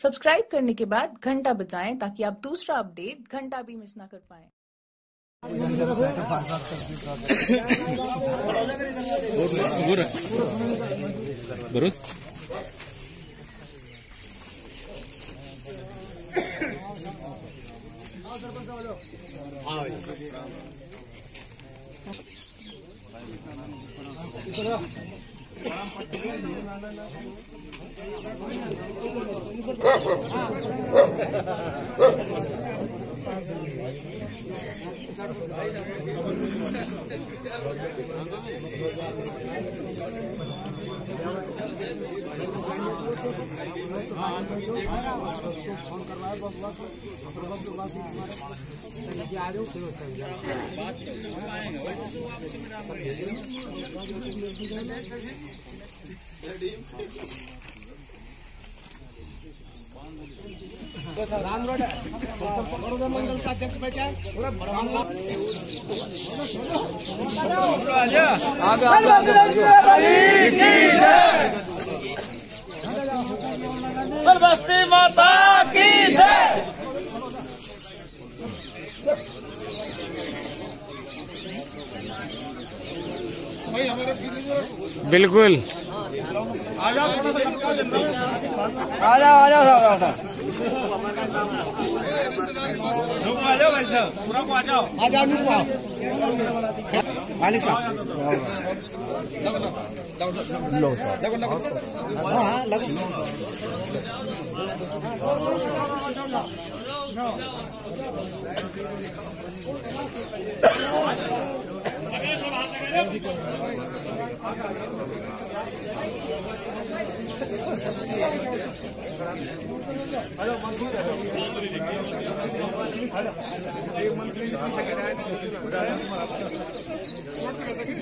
Subscribe करने के बाद घंटा बजाएं ताकि आप दूसरा अपडेट घंटा भी मिस ना कर पाएं। मंडल का अध्यक्ष बैठा बस्ती माता की जय। बिल्कुल आ जाओ थोड़ा सा आ जाओ आ जाओ भाई साहब पूरा को आ जाओ वाली साहब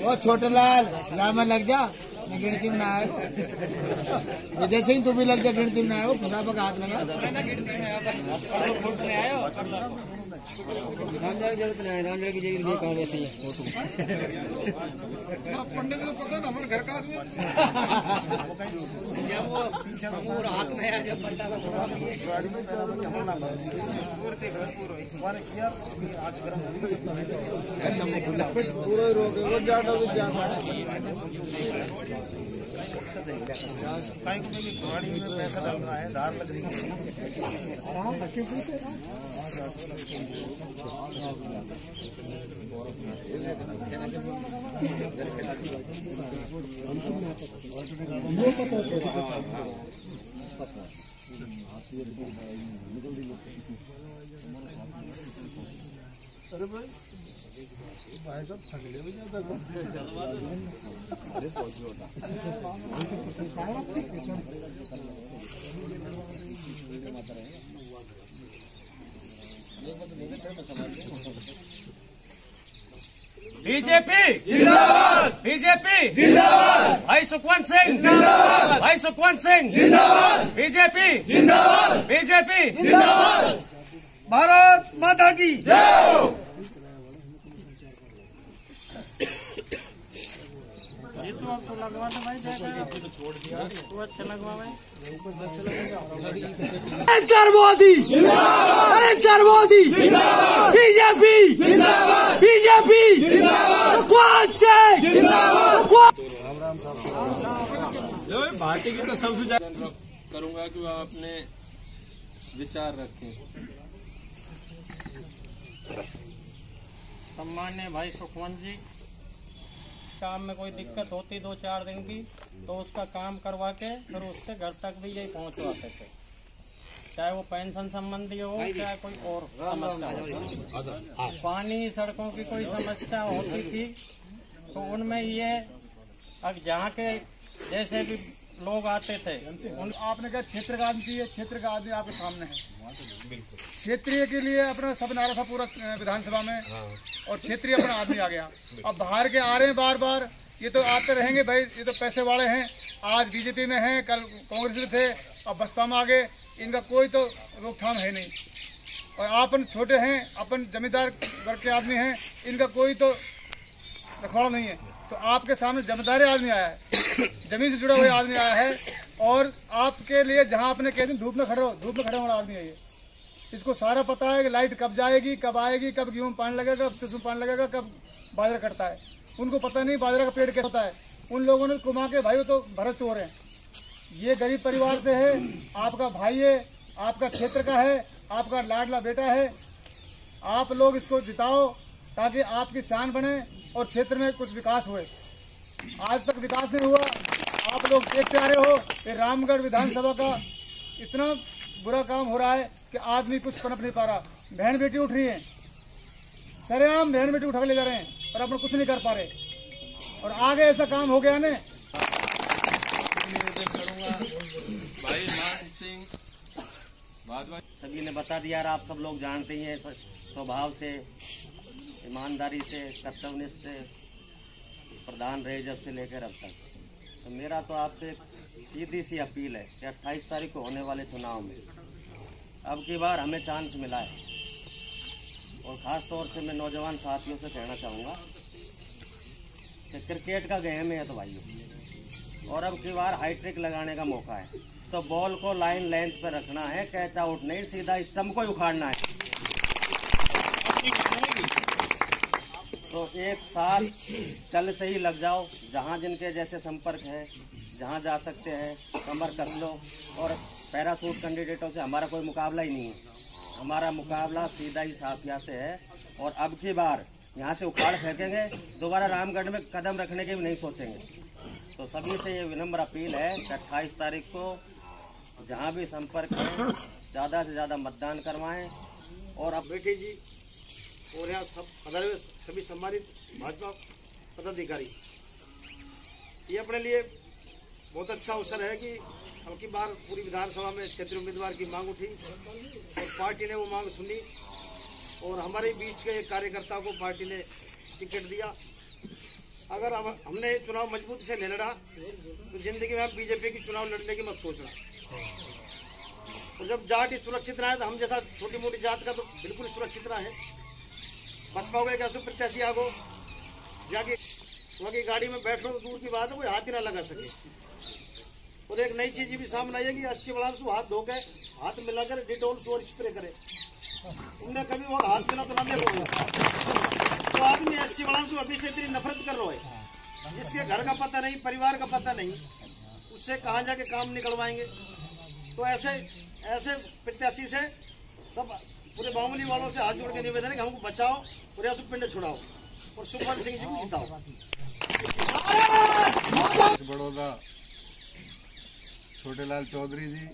वो छोटे लाल में लग जा गिनती में ना आए विजय सिंह तू भी लग जा गिनती में ना आए खुदा पर हाथ लगा जरूरत नहीं है की जगह कहा वैसे ही पंडित को पता ना हमारे घर का आदमी जब वो हाथ में आया जब पूरा रोग वो ज्यादा पैसा डाल रहा है धार लग रही है अरे भाई भाई सब थकले हो जाता अरे बीजेपी जिंदाबाद, बीजेपी जिंदाबाद, भाई सुखवंत सिंह जिंदाबाद, भाई सुखवंत सिंह जिंदाबाद, बीजेपी जिंदाबाद, बीजेपी जिंदाबाद, भारत माता की जय। ये तो आप तो लगवा दो भाई, छोड़ दिया तो अच्छा लगवा भाई। नरेंद्र मोदी जिंदाबाद, नरेंद्र मोदी जिंदाबाद, बीजेपी जिंदाबाद, बीजेपी जिंदाबाद, सुखवंत सिंह जिंदाबाद। पार्टी की तो सबसे ज्यादा करूंगा कि आपने विचार रखें। सम्मान्य भाई सुखवंत जी, काम में कोई दिक्कत होती 2-4 दिन की तो उसका काम करवा के फिर उससे घर तक भी यही पहुंचवाते थे, चाहे वो पेंशन संबंधी हो चाहे कोई और समस्या हो। पानी सड़कों की कोई समस्या होती थी तो उनमें ये अब जहाँ के जैसे भी लोग आते थे आपने कहा क्षेत्र का आदमी चाहिए, क्षेत्र का आदमी आपके सामने है। क्षेत्रीय के लिए अपना सब नारा था पूरा विधानसभा में और क्षेत्रीय अपना आदमी आ गया। अब बाहर के आ रहे हैं बार बार, ये तो आते रहेंगे भाई, ये तो पैसे वाले हैं, आज बीजेपी में हैं, कल कांग्रेस में थे, अब बसपा में आ गए, इनका कोई तो रोकथाम है नहीं। और अपन छोटे हैं, अपन जमींदार वर्ग के आदमी हैं, इनका कोई तो रखवाड़ा नहीं है। तो आपके सामने जमींदारी आदमी आया है, जमीन से जुड़ा हुआ आदमी आया है और आपके लिए जहां आपने कह दिन धूप में खड़े वाला आदमी है ये। इसको सारा पता है कि लाइट कब जाएगी, कब आएगी, कब गेहूं में पानी लगेगा, कब सरसों में पानी लगेगा, कब बाजरा कटता है। उनको पता नहीं बाजरा का पेड़ कैसा होता है। उन लोगों ने कुमा के भाई वो तो भरत चोर है। ये गरीब परिवार से है, आपका भाई है, आपका क्षेत्र का है, आपका लाडला बेटा है। आप लोग इसको जिताओ ताकि आपकी शान बने और क्षेत्र में कुछ विकास हुए। आज तक विकास नहीं हुआ। आप लोग देखते आ रहे हो कि रामगढ़ विधानसभा का इतना बुरा काम हो रहा है कि आदमी कुछ पनप नहीं पा रहा। बहन बेटी उठ रही है, सरेआम बहन बेटी उठा के ले जा रहे हैं और अपन कुछ नहीं कर पा रहे। और आगे ऐसा काम हो गया ने भाई मान सिंह सभी ने बता दिया और आप सब लोग जानते ही हैं स्वभाव से, ईमानदारी से, कर्तव्यनिष्ठ से प्रधान रहे जब से लेकर अब तक। तो मेरा तो आपसे सीधी सी अपील है कि 28 तारीख को होने वाले चुनाव में अब की बार हमें चांस मिला है। और खास तौर से मैं नौजवान साथियों से कहना चाहूँगा कि क्रिकेट का गेम है तो भाइयों, और अब की बार हाईट्रिक लगाने का मौका है। तो बॉल को लाइन लेंथ पे रखना है, कैच आउट नहीं, सीधा स्टंप को ही उखाड़ना है। तो एक साथ कल से ही लग जाओ। जहां जिनके जैसे संपर्क है, जहां जा सकते हैं कमर कस लो। और पैरासूट कैंडिडेटों से हमारा कोई मुकाबला ही नहीं है। हमारा मुकाबला सीधा ही साफिया से है। और अब की बार यहाँ से उखाड़ फेंकेंगे, दोबारा रामगढ़ में कदम रखने के भी नहीं सोचेंगे। तो सभी से ये विनम्र अपील है कि 28 तारीख को जहाँ भी संपर्क है ज्यादा से ज्यादा मतदान करवाएं। और अब बैठे जी और यहाँ सब पधारे हुए सभी सम्मानित भाजपा पदाधिकारी, ये अपने लिए बहुत अच्छा अवसर है कि अब की बार पूरी विधानसभा में क्षेत्रीय उम्मीदवार की मांग उठी और पार्टी ने वो मांग सुनी और हमारे बीच के एक कार्यकर्ता को पार्टी ने टिकट दिया। अगर हमने ये चुनाव मजबूती से नहीं लड़ा तो जिंदगी में हम बीजेपी की चुनाव लड़ने की मत सोचना। और जब जाट सुरक्षित रहा है तो हम जैसा छोटी मोटी जात का तो बिल्कुल सुरक्षित रहा है। बसपा हो गया क्या प्रत्याशी आगो जाके वहाँ की गाड़ी में बैठ लो तो दूर की बात है, कोई हाथ ही ना लगा सके। और एक नई चीज भी सामने आई है कि 80 वाला से हाथ धो के हाथ मिलाकर डिटोल सोर स्प्रे करे। तुमने कभी वो हाथ मिला तो ना देखो तो आदमी 80 वाला से अभी से इतनी नफरत कर रहा है, जिसके घर का पता नहीं, परिवार का पता नहीं, उससे कहाँ जाके काम निकलवाएंगे। तो ऐसे प्रत्याशी से सब पूरे बाहुबली वालों से हाथ जोड़ के निवेदन है कि हमको बचाओ और या पिंड छुड़ाओ और सुखपाल सिंह जी को जिताओ। बड़ौदा छोटेलाल चौधरी जी,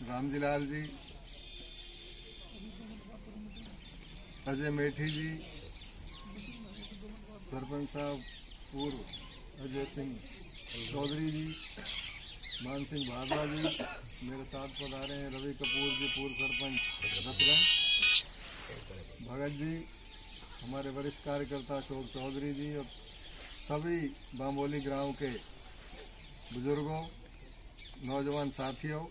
रामजी लाल जी, अजय मेठी जी, सरपंच साहब पूर्व अजय सिंह चौधरी जी, मान सिंह भादवा जी, मेरे साथ पधारे हैं रवि कपूर जी, पूर्व सरपंच रसगंज, भगत जी, हमारे वरिष्ठ कार्यकर्ता अशोक चौधरी जी और सभी बांबोली गांव के बुजुर्गों, नौजवान साथियों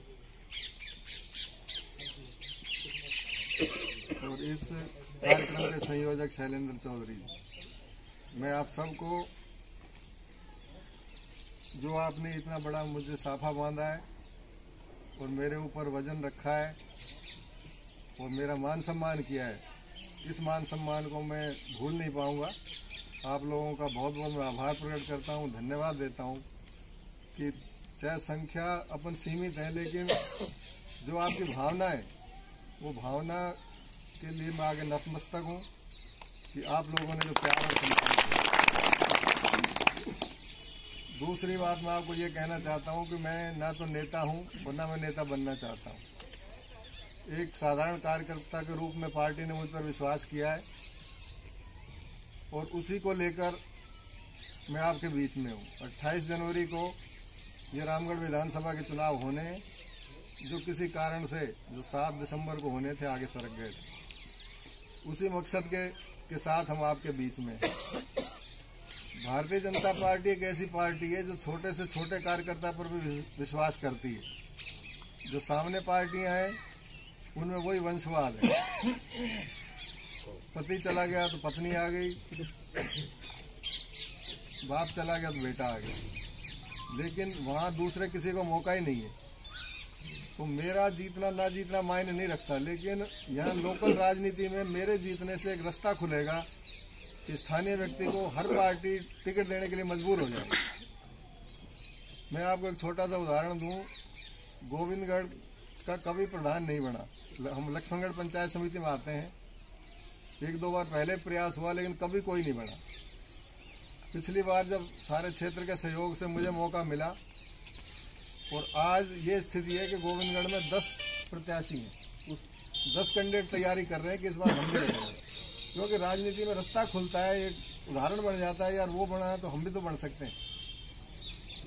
और इस कार्यक्रम के संयोजक शैलेंद्र चौधरी जी, मैं आप सबको जो आपने इतना बड़ा मुझे साफा बांधा है और मेरे ऊपर वजन रखा है और मेरा मान सम्मान किया है, इस मान सम्मान को मैं भूल नहीं पाऊंगा। आप लोगों का बहुत बहुत मैं आभार प्रकट करता हूं, धन्यवाद देता हूं कि चाहे संख्या अपन सीमित है लेकिन जो आपकी भावना है वो भावना के लिए मैं आगे नतमस्तक हूं कि आप लोगों ने जो प्यार और सम्मान किया। दूसरी बात मैं आपको ये कहना चाहता हूं कि मैं ना तो नेता हूं और ना मैं नेता बनना चाहता हूं। एक साधारण कार्यकर्ता के रूप में पार्टी ने मुझ पर विश्वास किया है और उसी को लेकर मैं आपके बीच में हूं। 28 जनवरी को ये रामगढ़ विधानसभा के चुनाव होने हैं जो किसी कारण से जो 7 दिसंबर को होने थे आगे सरक गए थे। उसी मकसद के साथ हम आपके बीच में हैं। भारतीय जनता पार्टी एक ऐसी पार्टी है जो छोटे से छोटे कार्यकर्ता पर भी विश्वास करती है। जो सामने पार्टियां हैं उनमें वही वंशवाद है, पति चला गया तो पत्नी आ गई, बाप चला गया तो बेटा आ गया। लेकिन वहाँ दूसरे किसी को मौका ही नहीं है। तो मेरा जीतना ना जीतना मायने नहीं रखता, लेकिन यहाँ लोकल राजनीति में मेरे जीतने से एक रास्ता खुलेगा कि स्थानीय व्यक्ति को हर पार्टी टिकट देने के लिए मजबूर हो जाएगी। मैं आपको एक छोटा सा उदाहरण दूं, गोविंदगढ़ का कभी प्रधान नहीं बना। हम लक्ष्मणगढ़ पंचायत समिति में आते हैं, 1-2 बार पहले प्रयास हुआ लेकिन कभी कोई नहीं बना। पिछली बार जब सारे क्षेत्र के सहयोग से मुझे मौका मिला, और आज ये स्थिति है कि गोविंदगढ़ में 10 प्रत्याशी हैं, उस 10 कैंडिडेट तैयारी कर रहे हैं कि इस बार हम भी लड़ेंगे, क्योंकि राजनीति में रास्ता खुलता है, एक उदाहरण बन जाता है, यार वो बना है तो हम भी तो बन सकते हैं।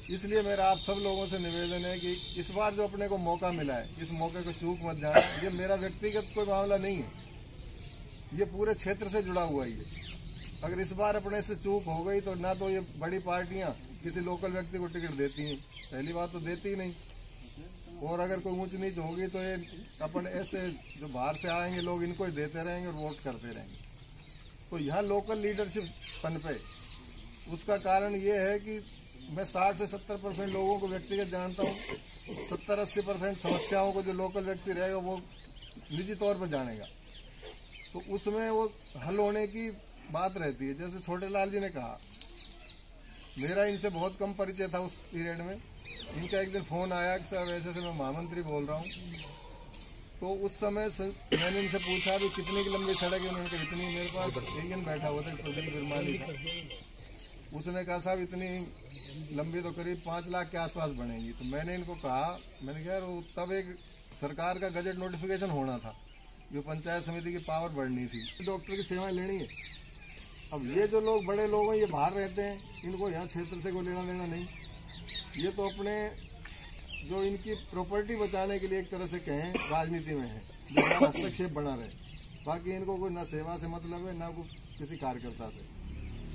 इसलिए मेरा आप सब लोगों से निवेदन है कि इस बार जो अपने को मौका मिला है, इस मौके को चूक मत जाना। ये मेरा व्यक्तिगत कोई मामला नहीं है, ये पूरे क्षेत्र से जुड़ा हुआ है। अगर इस बार अपने से चूक हो गई तो ना तो ये बड़ी पार्टियां किसी लोकल व्यक्ति को टिकट देती हैं, पहली बात तो देती ही नहीं, और अगर कोई ऊंच नीच होगी तो ये अपन ऐसे जो बाहर से आएंगे लोग इनको ही देते रहेंगे और वोट करते रहेंगे। तो यहाँ लोकल लीडरशिप पनपे, उसका कारण ये है कि मैं 60 से 70% लोगों को व्यक्तिगत जानता हूँ, 70-80% समस्याओं को जो लोकल व्यक्ति रहेगा वो निजी तौर पर जानेगा, तो उसमें वो हल होने की बात रहती है। जैसे छोटे लाल जी ने कहा, मेरा इनसे बहुत कम परिचय था उस पीरियड में। इनका एक दिन फोन आया कि सर ऐसे मैं महामंत्री बोल रहा हूँ, तो उस समय मैंने इनसे पूछा भी कितने की लंबी सड़क है, उन्होंने कहा इतनी। मेरे पास एक दिन बैठा हुआ था प्रदीप बिरमानी का, उसने कहा साहब इतनी लंबी तो करीब 5 लाख के आसपास बनेगी। तो मैंने इनको कहा, मैंने कहा वो तब एक सरकार का गजट नोटिफिकेशन होना था, जो पंचायत समिति की पावर बढ़नी थी, डॉक्टर की सेवाएं लेनी है। अब ये जो लोग बड़े लोग हैं ये बाहर रहते हैं, इनको यहाँ क्षेत्र से कोई लेना देना नहीं, ये तो अपने जो इनकी प्रॉपर्टी बचाने के लिए एक तरह से कहें राजनीति में है, जो हस्तक्षेप बना रहे। बाकी इनको कोई ना सेवा से मतलब है ना कोई किसी कार्यकर्ता से।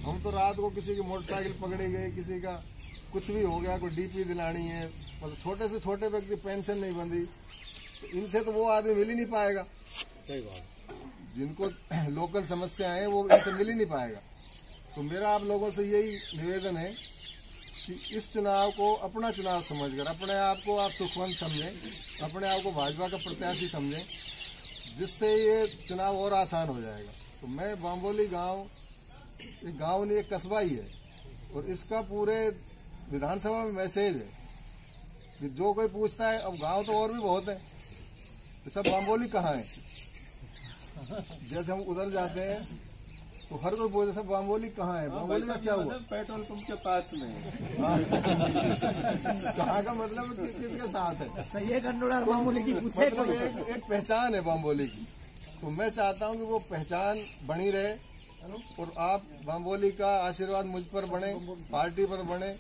हम तो रात को किसी की मोटरसाइकिल पकड़ी गई, किसी का कुछ भी हो गया, कोई डीपी दिलानी है, मतलब छोटे से छोटे व्यक्ति पेंशन नहीं बंधी, तो इनसे तो वो आदमी मिल ही नहीं पाएगा। सही बात, जिनको लोकल समस्या है वो इनसे मिल ही नहीं पाएगा। तो मेरा आप लोगों से यही निवेदन है कि इस चुनाव को अपना चुनाव समझकर अपने आप को आप सुखवंत समझें, अपने आप को भाजपा का प्रत्याशी समझें, जिससे ये चुनाव और आसान हो जाएगा। तो मैं बाम्बोली गांव, एक गांव नहीं एक कस्बा ही है, और इसका पूरे विधानसभा में मैसेज है कि जो कोई पूछता है, अब गांव तो और भी बहुत है, तो सब बाम्बोली कहाँ है। जैसे हम उधर जाते हैं तो हर कोई पूछे सब बाम्बोली कहाँ है, बाम्बोली का क्या हुआ, पेट्रोल पंप के पास में। कहाँ का मतलब किसके साथ है, सही है गन्नौर बाम्बोली की पूछे, मतलब एक पहचान है बाम्बोली की। तो मैं चाहता हूँ कि वो पहचान बनी रहे, और आप बाम्बोली का आशीर्वाद मुझ पर बने, पार्टी पर बने,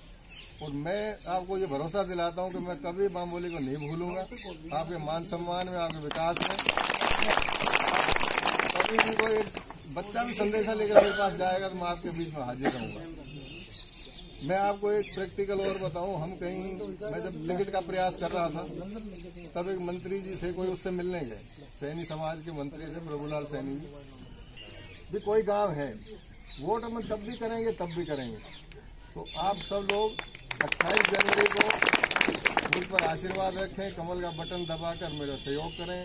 और मैं आपको ये भरोसा दिलाता हूँ कि मैं कभी बाम्बोली को नहीं भूलूंगा। आपके मान सम्मान में, आपके विकास में, कभी भी कोई एक बच्चा भी संदेशा लेकर मेरे पास जाएगा तो मैं आपके बीच में हाजिर रहूंगा। मैं आपको एक प्रैक्टिकल और बताऊं, हम कहीं, मैं जब टिकट का प्रयास कर रहा था तब एक मंत्री जी थे, कोई उससे मिलने गए, सैनी समाज के मंत्री थे प्रभुलाल सैनी जी, भी कोई गांव है, वोट हम तब भी करेंगे तब भी करेंगे। तो आप सब लोग 28 जनवरी को मुझ पर आशीर्वाद रखें, कमल का बटन दबाकर मेरा सहयोग करें,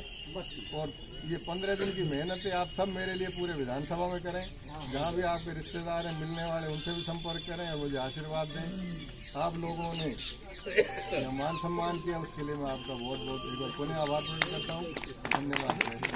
और ये 15 दिन की मेहनत है आप सब मेरे लिए पूरे विधानसभा में करें। जहाँ भी आपके रिश्तेदार हैं, मिलने वाले, उनसे भी संपर्क करें और मुझे आशीर्वाद दें। आप लोगों ने मान सम्मान किया, उसके लिए मैं आपका बहुत बहुत एक बार पुनः आभार प्रकट करता हूँ। धन्यवाद।